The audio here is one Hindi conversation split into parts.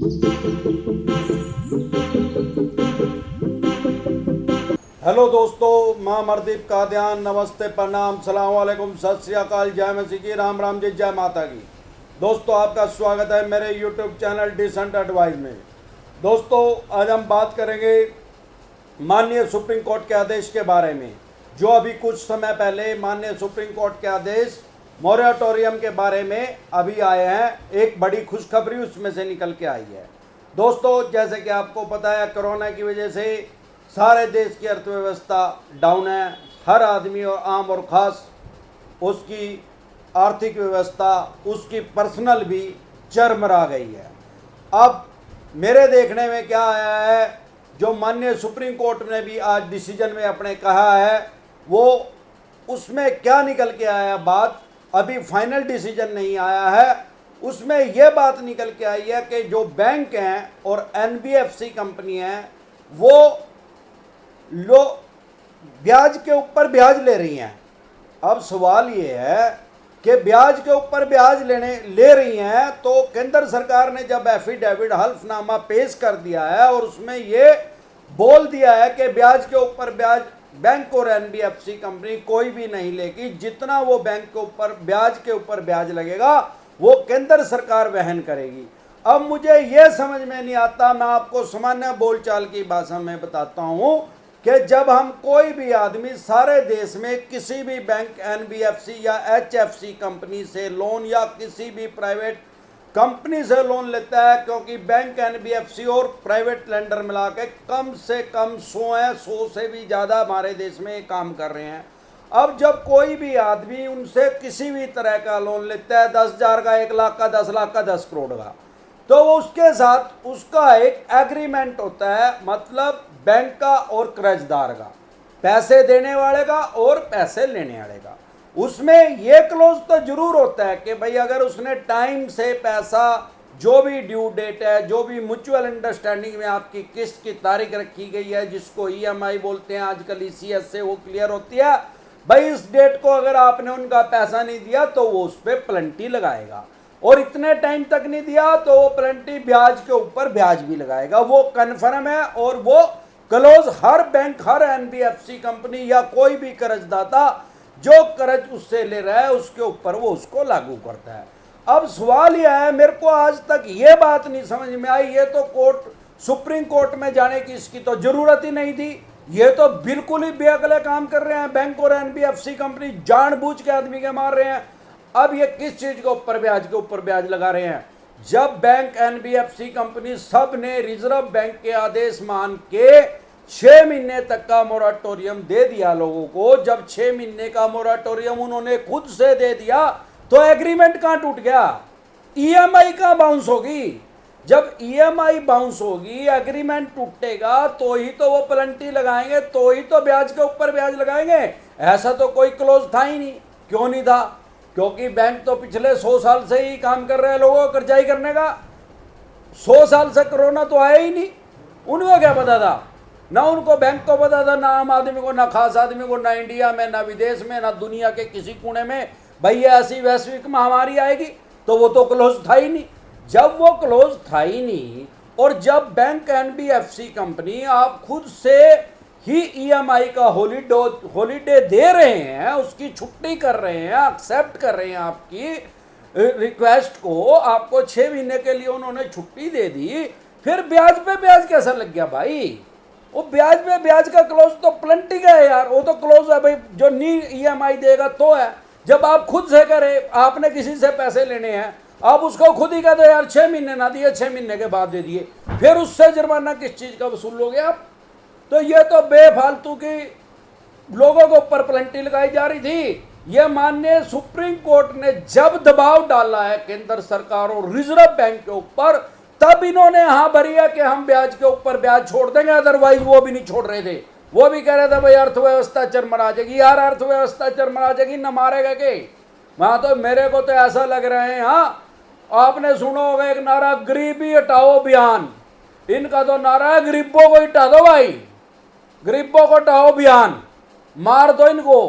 हेलो दोस्तों, मैं अमरदीप कादियान। नमस्ते, प्रणाम, सलाम वालेकुम, सत श्री अकाल, जय मसीह की, राम राम जी, जय माता की। दोस्तों, आपका स्वागत है मेरे यूट्यूब चैनल डिसेंट एडवाइस में। दोस्तों, आज हम बात करेंगे माननीय सुप्रीम कोर्ट के आदेश के बारे में, जो अभी कुछ समय पहले माननीय सुप्रीम कोर्ट के आदेश मॉरेटोरियम के बारे में अभी आए हैं। एक बड़ी खुशखबरी उसमें से निकल के आई है। दोस्तों, जैसे कि आपको पता है, कोरोना की वजह से सारे देश की अर्थव्यवस्था डाउन है। हर आदमी और आम और ख़ास उसकी आर्थिक व्यवस्था, उसकी पर्सनल भी चरमरा गई है। अब मेरे देखने में क्या आया है, जो माननीय सुप्रीम कोर्ट ने भी आज डिसीजन में अपने कहा है, वो उसमें क्या निकल के आया बात, अभी फाइनल डिसीजन नहीं आया है। उसमें यह बात निकल के आई है कि जो बैंक हैं और एनबीएफसी कंपनी हैं, वो ब्याज के ऊपर ब्याज ले रही हैं। अब सवाल ये है कि ब्याज के ऊपर ब्याज ले रही हैं, तो केंद्र सरकार ने जब एफिडेविट हल्फनामा पेश कर दिया है और उसमें ये बोल दिया है कि ब्याज के ऊपर ब्याज बैंक और एनबीएफसी कंपनी कोई भी नहीं लेगी, जितना वो बैंक के ऊपर ब्याज लगेगा वो केंद्र सरकार वहन करेगी। अब मुझे ये समझ में नहीं आता, मैं आपको सामान्य बोलचाल की भाषा में बताता हूँ कि जब हम कोई भी आदमी सारे देश में किसी भी बैंक, एनबीएफसी या एचएफसी कंपनी से लोन या किसी भी प्राइवेट कंपनी से लोन लेता है, क्योंकि बैंक, एनबीएफसी और प्राइवेट लेंडर मिला के कम से कम 100 है, 100 से भी ज़्यादा हमारे देश में काम कर रहे हैं। अब जब कोई भी आदमी उनसे किसी भी तरह का लोन लेता है, 10,000 का, 1 लाख का, 10 लाख का, 10 करोड़ का, तो उसके साथ उसका एक एग्रीमेंट होता है, मतलब बैंक का और कर्जदार का, पैसे देने वाले का और पैसे लेने वाले का। उसमें यह क्लोज तो जरूर होता है कि भाई अगर उसने टाइम से पैसा, जो भी ड्यू डेट है, जो भी म्यूचुअल अंडरस्टैंडिंग में आपकी किस्त की तारीख रखी गई है, जिसको ईएमआई बोलते हैं आजकल, ईसीएस से वो क्लियर होती है, भाई इस डेट को अगर आपने उनका पैसा नहीं दिया तो वो उस पर पेनल्टी लगाएगा, और इतने टाइम तक नहीं दिया तो वो पेनल्टी ब्याज के ऊपर ब्याज भी लगाएगा। वो कन्फर्म है और वो क्लोज हर बैंक, हर एनबीएफसी कंपनी या कोई भी कर्जदाता जो कर्ज उससे ले रहा है उसके ऊपर वो उसको लागू करता है। अब सवाल यह है, मेरे को आज तक ये बात नहीं समझ में आई, ये तो सुप्रीम कोर्ट में जाने की इसकी तो जरूरत ही नहीं थी। ये तो बिल्कुल ही बेअकले काम कर रहे हैं बैंक और एनबीएफसी कंपनी, जानबूझ के आदमी के मार रहे हैं। अब ये किस चीज के ऊपर ब्याज लगा रहे हैं, जब बैंक, एनबीएफसी कंपनी सब ने रिजर्व बैंक के आदेश मान के 6 महीने तक का मोराटोरियम दे दिया लोगों को। जब 6 महीने का मोराटोरियम उन्होंने खुद से दे दिया तो एग्रीमेंट कहां टूट गया, ईएमआई कहां बाउंस होगी। जब ईएमआई बाउंस होगी, एग्रीमेंट टूटेगा, तो ही तो वो पेनल्टी लगाएंगे, तो ही तो ब्याज के ऊपर ब्याज लगाएंगे। ऐसा तो कोई क्लोज था ही नहीं। क्यों नहीं था? क्योंकि बैंक तो पिछले 100 साल से ही काम कर रहे हैं लोगों को कर्जाई करने का। 100 साल से कोरोना तो आया ही नहीं। उनको क्या पता था? ना उनको बैंक को पता था, ना आम आदमी को, ना खास आदमी को, ना इंडिया में, ना विदेश में, ना दुनिया के किसी कोने में भैया ऐसी वैश्विक महामारी आएगी। तो वो तो क्लोज था ही नहीं। जब वो क्लोज था ही नहीं, और जब बैंक, एनबीएफसी कंपनी आप खुद से ही ईएमआई का हॉलीडे दे रहे हैं, उसकी छुट्टी कर रहे हैं, एक्सेप्ट कर रहे हैं आपकी रिक्वेस्ट को, आपको 6 महीने के लिए उन्होंने छुट्टी दे दी, फिर ब्याज पे ब्याज कैसा लग गया भाई? वो ब्याज पे ब्याज का क्लोज तो प्लेंटी का है यार। वो तो क्लोज है भाई, जो नहीं ईएमआई देगा तो है। जब आप खुद से करें, आपने किसी से पैसे लेने हैं, आप उसको खुद ही कहते यार 6 महीने ना दिए, 6 महीने के बाद दे दिए, फिर उससे जुर्माना किस चीज का वसूल लोगे आप? तो ये तो बेफालतू की लोगों के ऊपर पेनल्टी लगाई जा रही थी। ये माननीय सुप्रीम कोर्ट ने जब दबाव डाला है केंद्र सरकार और रिजर्व बैंक के ऊपर, तब इन्होंने हाँ भरी है कि हम ब्याज के ऊपर ब्याज छोड़ देंगे। अदरवाइज वो भी नहीं छोड़ रहे थे। वो भी कह रहे थे भाई अर्थव्यवस्था चरमरा जाएगी। यार अर्थव्यवस्था चरमरा जाएगी, न मारेगा के? वहां तो मेरे को तो ऐसा लग रहा है, हाँ आपने सुना होगा एक नारा, गरीबी हटाओ अभियान। इनका तो नारा है गरीबों को हटा दो भाई, गरीबों को हटाओ अभियान, मार दो इनको।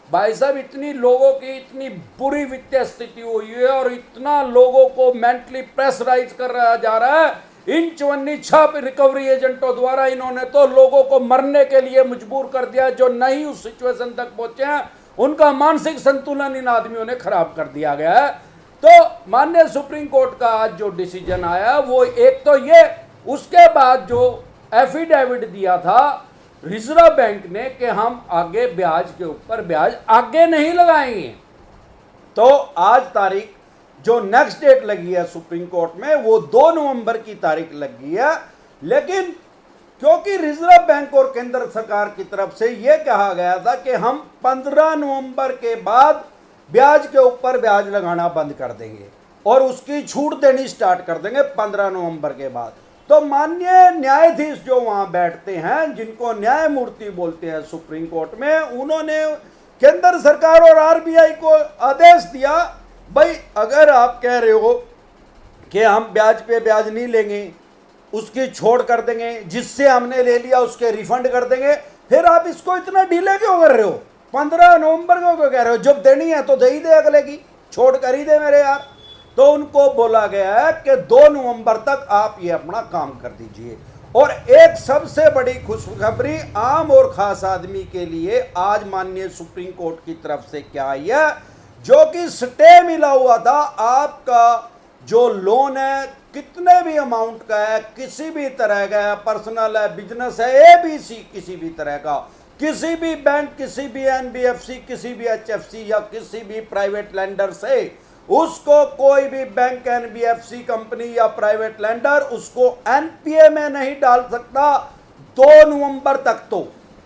भाई साहब, इतनी लोगों की इतनी बुरी वित्तीय स्थिति हुई है और इतना लोगों को मेंटली प्रेशराइज कर रहा जा रहा है इन चवन्नी छाप रिकवरी एजेंटों द्वारा इन्होंने तो लोगों को मरने के लिए मजबूर कर दिया। जो नहीं उस सिचुएशन तक पहुंचे हैं उनका मानसिक संतुलन इन आदमियों ने खराब कर दिया गया है। तो माननीय सुप्रीम कोर्ट का आज जो डिसीजन आया वो एक तो ये, उसके बाद जो एफिडेविट दिया था रिजर्व बैंक ने कि हम आगे ब्याज के ऊपर ब्याज आगे नहीं लगाएंगे, तो आज तारीख जो नेक्स्ट डेट लगी है सुप्रीम कोर्ट में वो 2 नवंबर की तारीख लगी है। लेकिन क्योंकि रिजर्व बैंक और केंद्र सरकार की तरफ से यह कहा गया था कि हम 15 नवंबर के बाद ब्याज के ऊपर ब्याज लगाना बंद कर देंगे और उसकी छूट देनी स्टार्ट कर देंगे 15 नवंबर के बाद, तो माननीय न्यायाधीश जो वहां बैठते हैं, जिनको न्यायमूर्ति बोलते हैं सुप्रीम कोर्ट में, उन्होंने केंद्र सरकार और आरबीआई को आदेश दिया, भाई अगर आप कह रहे हो कि हम ब्याज पे ब्याज नहीं लेंगे, उसकी छोड़ कर देंगे, जिससे हमने ले लिया उसके रिफंड कर देंगे, फिर आप इसको इतना डिले क्यों कर रहे हो? 15 नवंबर को क्यों कह रहे हो? जब देनी है तो दे ही दे, अगले की छोड़ कर ही दे मेरे यार। तो उनको बोला गया है कि 2 नवंबर तक आप ये अपना काम कर दीजिए। और एक सबसे बड़ी खुशखबरी आम और खास आदमी के लिए आज माननीय सुप्रीम कोर्ट की तरफ से क्या आई है, जो कि स्टे मिला हुआ था आपका जो लोन है, कितने भी अमाउंट का है, किसी भी तरह का है, पर्सनल है, बिजनेस है, एबीसी किसी भी तरह का, किसी भी बैंक, किसी भी एनबीएफसी, किसी भी एचएफसी या किसी भी प्राइवेट लेंडर से, उसको कोई भी बैंक, एनबीएफसी कंपनी या प्राइवेट लेंडर उसको एनपीए में नहीं डाल सकता 2 नवंबर तक, तो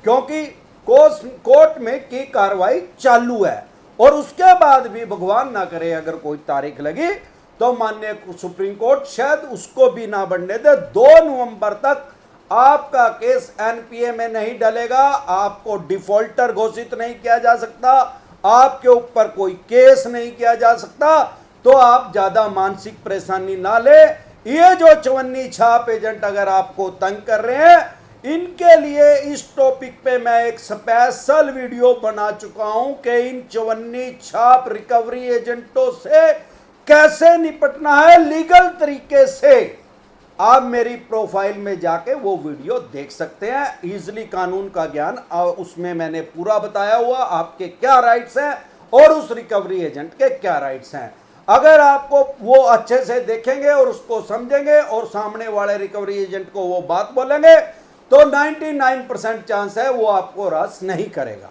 क्योंकि कोर्ट में की कार्रवाई चालू है। और उसके बाद भी भगवान ना करे अगर कोई तारीख लगी तो माननीय सुप्रीम कोर्ट शायद उसको भी ना बढ़ने दे। 2 नवंबर तक आपका केस एनपीए में नहीं डलेगा, आपको डिफॉल्टर घोषित नहीं किया जा सकता, आपके ऊपर कोई केस नहीं किया जा सकता। तो आप ज्यादा मानसिक परेशानी ना ले। ये जो चवन्नी छाप एजेंट अगर आपको तंग कर रहे हैं, इनके लिए इस टॉपिक पे मैं एक स्पेशल वीडियो बना चुका हूं कि इन चवन्नी छाप रिकवरी एजेंटों से कैसे निपटना है लीगल तरीके से। आप मेरी प्रोफाइल में जाके वो वीडियो देख सकते हैं। इजली कानून का ज्ञान उसमें मैंने पूरा बताया हुआ, आपके क्या राइट्स हैं और उस रिकवरी एजेंट के क्या राइट्स हैं। अगर आपको वो अच्छे से देखेंगे और उसको समझेंगे और सामने वाले रिकवरी एजेंट को वो बात बोलेंगे तो 99% चांस है वो आपको रस नहीं करेगा।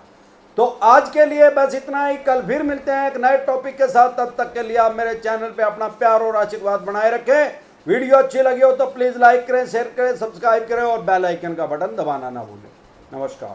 तो आज के लिए बस इतना ही। कल फिर मिलते हैं एक नए टॉपिक के साथ। तब तक के लिए आप मेरे चैनल पे अपना प्यार और आशीर्वाद बनाए रखें। वीडियो अच्छी लगी हो तो प्लीज लाइक करें, शेयर करें, सब्सक्राइब करें और बेल आइकन का बटन दबाना ना भूलें। नमस्कार।